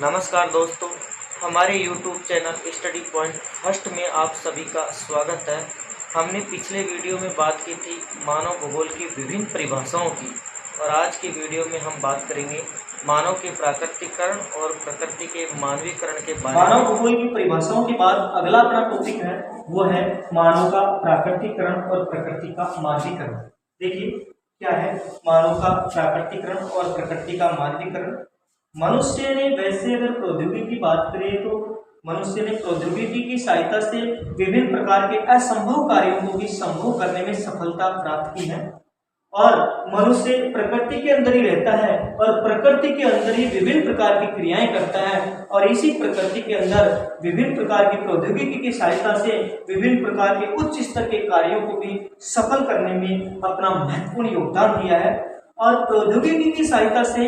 नमस्कार दोस्तों, हमारे YouTube channel study point first में आप सभी का स्वागत है। हमने पिछले वीडियो में बात की थी मानव भूगोल की विभिन्न परिभाषाओं की और आज की वीडियो में हम बात करेंगे मानव के प्राकृतिकरण और प्रकृति के मानवीकरण के बारे में। मानव भूगोल की परिभाषाओं के बाद अगला अपना टॉपिक है वो है मानव का प्राकृतिकरण और प्रकृति का मानवीकरण। देखिए क्या है मानव का प्राकृतिकरण और प्रकृति का मानवीकरण। मनुष्य ने वैसे अगर प्रौद्योगिकी की बात करें तो मनुष्य ने प्रौद्योगिकी की सहायता से विभिन्न प्रकार के असंभव कार्यों को भी संभव करने में सफलता प्राप्त की है और मनुष्य प्रकृति के अंदर ही रहता है और प्रकृति के अंदर ही विभिन्न प्रकार की क्रियाएं करता है और इसी प्रकृति के अंदर विभिन्न प्रकार की प्रौद्योगिकी की सहायता से विभिन्न प्रकार के उच्च स्तर के कार्यों को भी सफल करने में अपना महत्वपूर्ण योगदान दिया है। और प्रौद्योगिकी की सहायता से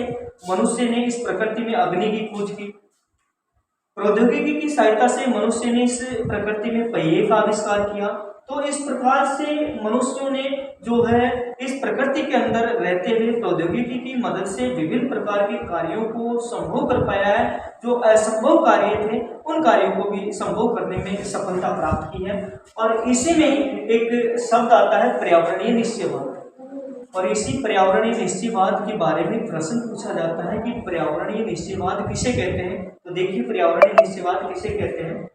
मनुष्य ने इस प्रकृति में अग्नि की खोज की। प्रौद्योगिकी की सहायता से मनुष्य ने इस प्रकृति में पहिए का आविष्कार किया। तो इस प्रकार से मनुष्यों ने जो है इस प्रकृति के अंदर रहते हुए प्रौद्योगिकी की मदद से विभिन्न प्रकार के कार्यों को संभव कर पाया है। जो असंभव कार्य थे उन कार्यों को भी संभव करने में सफलता प्राप्त की है। और इसी में एक शब्द आता है पर्यावरणीय निश्चयवाद। और इसी पर्यावरणीय निश्चयवाद के बारे में प्रश्न पूछा जाता है कि पर्यावरणीय निश्चयवाद किसे कहते हैं। तो देखिए पर्यावरणीय निश्चयवाद किसे कहते हैं।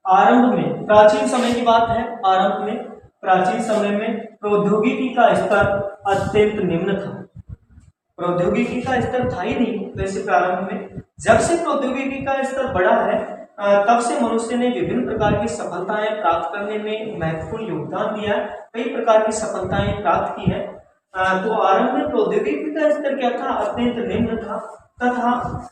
आरंभ में प्राचीन समय की बात है। आरंभ में प्राचीन समय में प्रौद्योगिकी का स्तर अत्यंत निम्न था। प्रौद्योगिकी का स्तर था ही नहीं वैसे प्रारंभ में। जब से प्रौद्योगिकी का स्तर बढ़ा है तब से मनुष्य ने विभिन्न प्रकार की सफलताएं प्राप्त करने में महत्वपूर्ण योगदान दिया। कई प्रकार की सफलताएं प्राप्त की है। तो आरंभ में प्रौद्योगिकी का स्तर क्या था, अत्यंत निम्न था तथा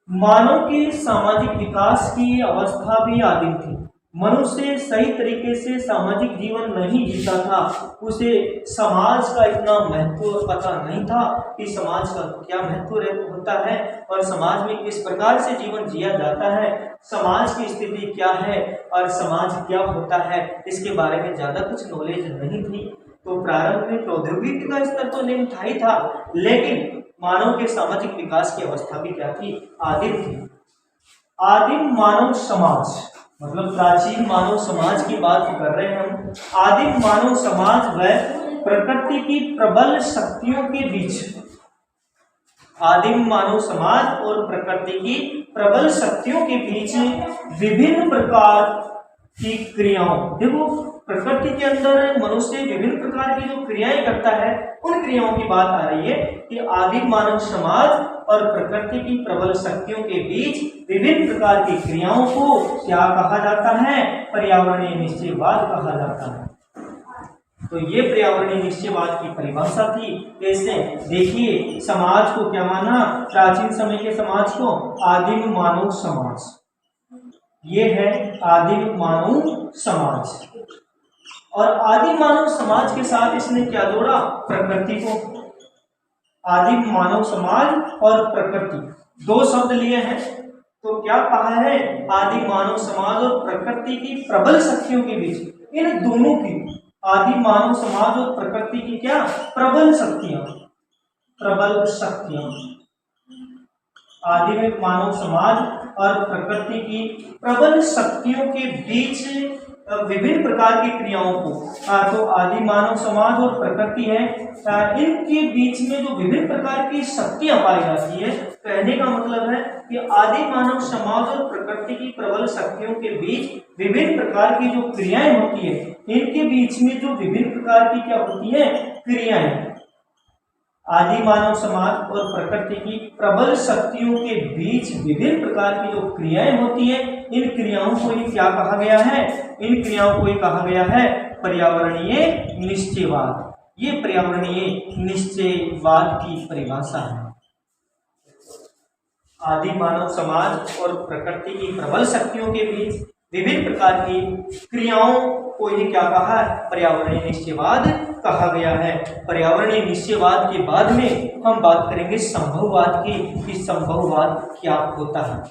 मानव के सामाजिक विकास की अवस्था भी आदिम थी। मनुष्य सही तरीके से सामाजिक जीवन नहीं जीता था। उसे समाज का इतना महत्व पता नहीं था कि समाज का क्या महत्व होता है और समाज में किस प्रकार से जीवन जिया जाता है, समाज की स्थिति क्या है और समाज क्या होता है, इसके बारे में ज्यादा कुछ नॉलेज नहीं थी। तो प्रारंभ में प्रौद्योगिकी का स्तर तो निम्न था ही था, लेकिन मानव के सामाजिक विकास की अवस्था भी क्या थी, आदिम थी। आदिम मानव समाज मतलब प्राचीन मानव समाज की बात कर रहे हैं हम। आदिम मानव समाज व प्रकृति की प्रबल शक्तियों के बीच, आदिम मानव समाज और प्रकृति की प्रबल शक्तियों के बीच विभिन्न प्रकार की क्रियाओं, देखो प्रकृति के अंदर मनुष्य विभिन्न प्रकार की जो क्रियाएं करता है उन क्रियाओं की बात आ रही है कि आदिम मानव समाज और प्रकृति की प्रबल शक्तियों के बीच विभिन्न प्रकार की क्रियाओं को क्या कहा जाता है, पर्यावरणीय निश्चयवाद कहा जाता है। तो ये पर्यावरणीय निश्चयवाद की परिभाषा थी। कैसे, देखिए समाज को क्या माना, प्राचीन समय के समाज को आदिम मानव समाज, ये है आदिम मानव समाज। और आदिम मानव समाज के साथ इसने क्या जोड़ा, प्रकृति को। आदिम मानव समाज और प्रकृति दो शब्द लिए हैं तो क्या कहा है, आदिम मानव समाज और प्रकृति की प्रबल शक्तियों के बीच, इन दोनों की, आदिम मानव समाज और प्रकृति की क्या प्रबल शक्तियां, प्रबल शक्तियां, आदिम मानव समाज और प्रकृति की प्रबल शक्तियों के बीच विभिन्न प्रकार की क्रियाओं को, तो आदि मानव समाज और प्रकृति है, इनके बीच में जो विभिन्न प्रकार की शक्तियां पाई जाती है, कहने का मतलब है कि आदि मानव समाज और प्रकृति की प्रबल शक्तियों के बीच विभिन्न प्रकार की जो क्रियाएं होती है, इनके बीच में जो विभिन्न प्रकार की क्या होती है, क्रियाएं, आदि मानव समाज और प्रकृति की प्रबल शक्तियों के बीच विभिन्न प्रकार की जो क्रियाएं होती है, इन क्रियाओं को ही क्या कहा गया है, इन क्रियाओं को ही कहा गया है पर्यावरणीय निश्चयवाद। ये पर्यावरणीय निश्चयवाद की परिभाषा है। आदि मानव समाज और प्रकृति की प्रबल शक्तियों के बीच विभिन्न प्रकार की क्रियाओं को ही क्या कहा है, पर्यावरणीय निश्चयवाद कहा गया है। पर्यावरणीय निश्चयवाद के बाद में हम बात करेंगे संभववाद की, कि संभववाद क्या होता है।